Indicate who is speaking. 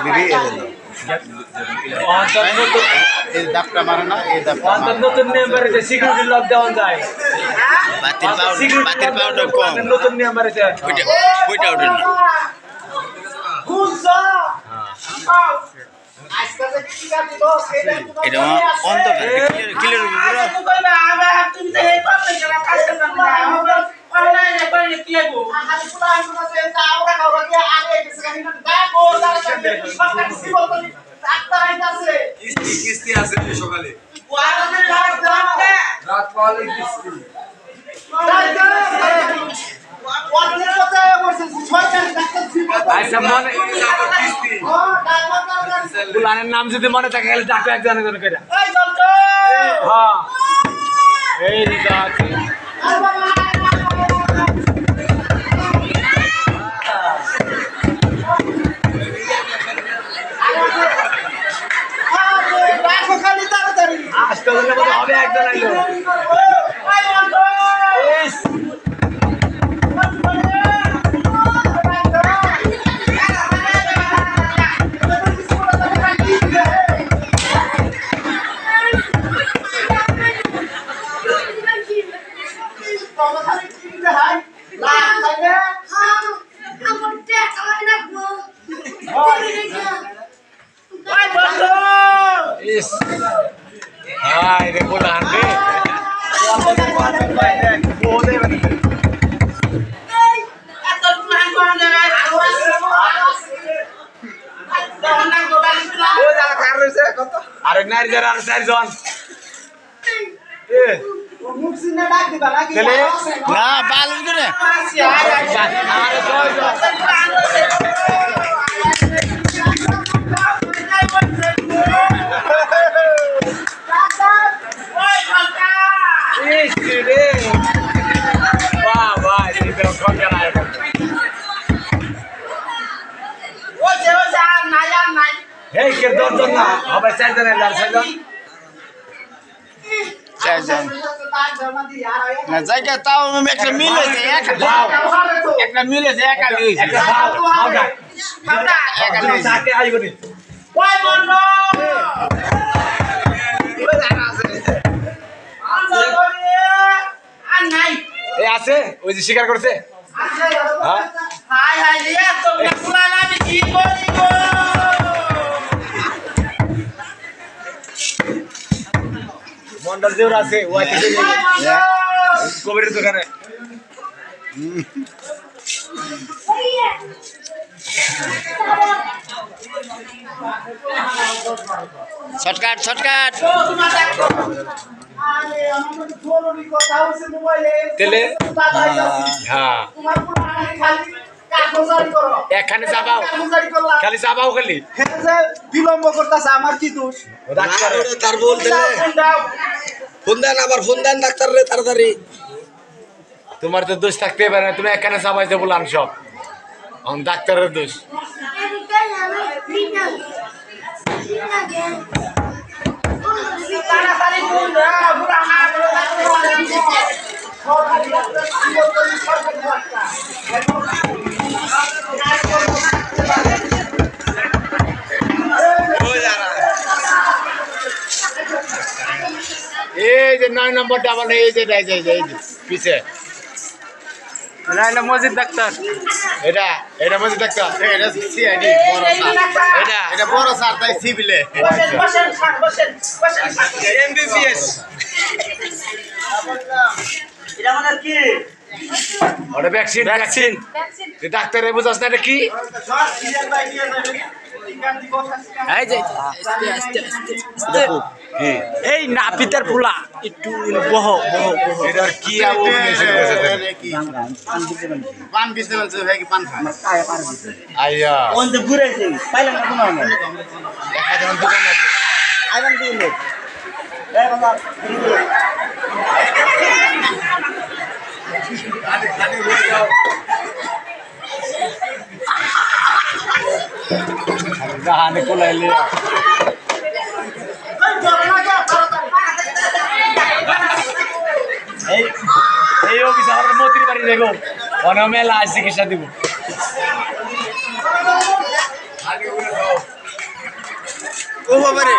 Speaker 1: দিদি এই দাপটা মারে না এই দাপটা
Speaker 2: নতুন নিয়ম বেরিয়েছে সিকিউরিটি লক দেওয়া যায়
Speaker 1: বাতিল পাউডার কম
Speaker 2: নতুন নিয়ম বেরিয়েছে
Speaker 1: কইটা ওঠে না এটা অন্ধকার ক্লিয়ার
Speaker 3: কিস্তি আছে সকালে
Speaker 2: বুলানের নাম যদি মনে থাকে তাহলে ডাকো একজন একজন করে হ্যাঁ এই আছে হবে একজন আরে নারী যারা আর চারজন
Speaker 1: না বালুন করে
Speaker 2: এই কে দশজন না হবে চারজন চারজন
Speaker 1: না জায়গা তাও একটা মিল হয়েছে একটা মিল হয়েছে একা
Speaker 2: আছে ওই যে স্বীকার করছে মন্ডল দেওর আছে কবিরের দোকানে
Speaker 1: শর্টকাট শর্টকাট
Speaker 2: তেলে হ্যাঁ এখানে যাবাও খালি যাবাও খালি
Speaker 3: বিলম্ব করতেছে আমার কি দোষ
Speaker 1: তার বলতে ফোন দেন আবার ফোন দেন ডাক্তার রে তাড়াতাড়ি
Speaker 2: তোমার তো দোষ থাকতে পারে না তুমি এখানে চাবাইতে বললাম সব ডাক্তারের দোষ এই যে 9 নম্বর ডাবল এই যে পিছে
Speaker 3: এটা মসজিদ ডাক্তার
Speaker 2: এটা মসজিদ ডাক্তার
Speaker 1: এটা সিআইডি বড় স্যার এটা বড় স্যার তাই সিভিলে
Speaker 3: এমবিবিএস এটা মানে কি
Speaker 2: ওটা ভ্যাকসিন ডাক্তারে বুঝাস না এটা কি
Speaker 3: এই যে এই নাপিতের পোলা একটু বহ
Speaker 2: এটা কি
Speaker 1: পান কিসে বলছে ভাই কি পান খায়
Speaker 2: আইয়া
Speaker 3: ওন তো ঘুরেছে পাইলাম না কোনো না
Speaker 2: দেখা যখন দোকান আছে
Speaker 3: আইলাম দিলে এই বাবা
Speaker 2: জাহানে কোলাইলে এই অফিস আমার মতির বাড়ি দেখো অনেক মেলা চিকিৎসা দিব
Speaker 1: ও বাবা রে